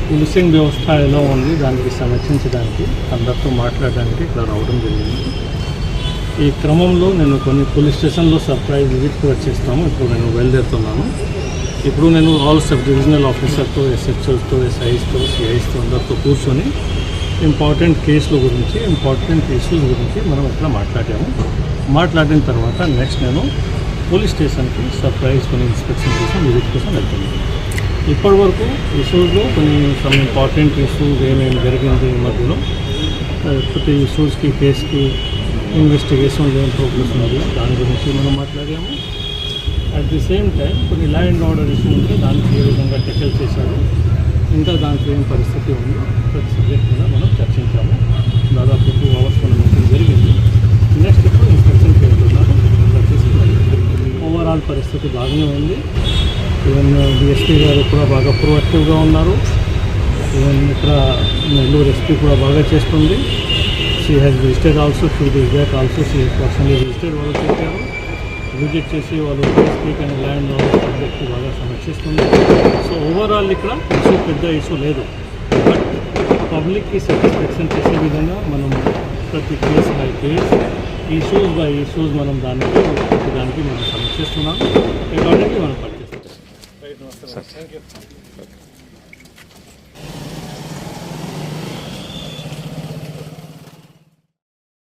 Policing వ్యవస్థ ఎలా ఉంది దానికి సమీక్షించడానికి అందరితో మాట్లాడడానికి ఇక్కడ రావడం జరిగింది. ఈ క్రమంలో నేను కొన్ని పోలీస్ స్టేషన్లో సర్ప్రైజ్ విజిట్ కూడా చేస్తాము. ఇప్పుడు నేను బయలుదేరుతున్నాను. ఇప్పుడు నేను ఆల్ సబ్ డివిజనల్ ఆఫీసర్తో, ఎస్హెచ్ఓతో, ఎస్ఐస్తో, సిఐస్తో అందరితో కూర్చొని ఇంపార్టెంట్ కేసుల గురించి, ఇంపార్టెంట్ ఇష్యూస్ గురించి మనం ఇక్కడ మాట్లాడిన తర్వాత నెక్స్ట్ నేను పోలీస్ స్టేషన్కి సర్ప్రైజ్ కొన్ని ఇన్స్పెక్షన్ కోసం విజిట్ కోసం వెళ్తున్నాను. ఇప్పటి వరకు ఇష్యూస్లో కొన్ని సమ్ ఇంపార్టెంట్ ఇష్యూస్ ఏమేమి జరిగింది ఈ మధ్యలో, ప్రతి ఇష్యూస్కి కేసుకి ఇన్వెస్టిగేషన్ ఏం ప్రోగ్రెస్ ఉంది దాని గురించి మనం మాట్లాడాము. అట్ ది సేమ్ టైం కొన్ని లా అండ్ ఆర్డర్ ఇష్యూ ఉంటే దానికి ఏ విధంగా టెకల్ చేశారు, ఇంకా దాంట్లో ఏం పరిస్థితి ఉంది ప్రతి సబ్జెక్ట్ మీద మనం చర్చించాము. దాదాపు 2 hours మన మీటింగ్ జరిగింది. నెక్స్ట్ ఇప్పుడు ఇన్స్పెక్షన్కి వెళ్తున్నాను. వచ్చేసి ఓవరాల్ పరిస్థితి బాగానే ఉంది. ఈవెన్ డిఎస్పీ గారు కూడా బాగా ప్రొయాక్టివ్గా ఉన్నారు. ఈవెన్ ఇక్కడ నెల్లూరు ఎస్పీ కూడా బాగా చేస్తుంది. She has visited also few days back also she has personally visited. వాళ్ళు చెప్పారు విజిట్ చేసి వాళ్ళు స్పీక్ అండ్ ల్యాండ్ సబ్జెక్ట్ బాగా సమీక్షిస్తుంది. సో ఓవరాల్ ఇక్కడ ఇష్యూ పెద్ద ఇష్యూ లేదు. బట్ పబ్లిక్కి సాటిస్ఫాక్షన్ చేసే విధంగా మనం ప్రతి case by case, issues by issues మనం దానికి మనం సమీక్షిస్తున్నాం. అకార్డింగ్లీ మనం పనిచేస్తాం. రైట్, నమస్తే. Thank you.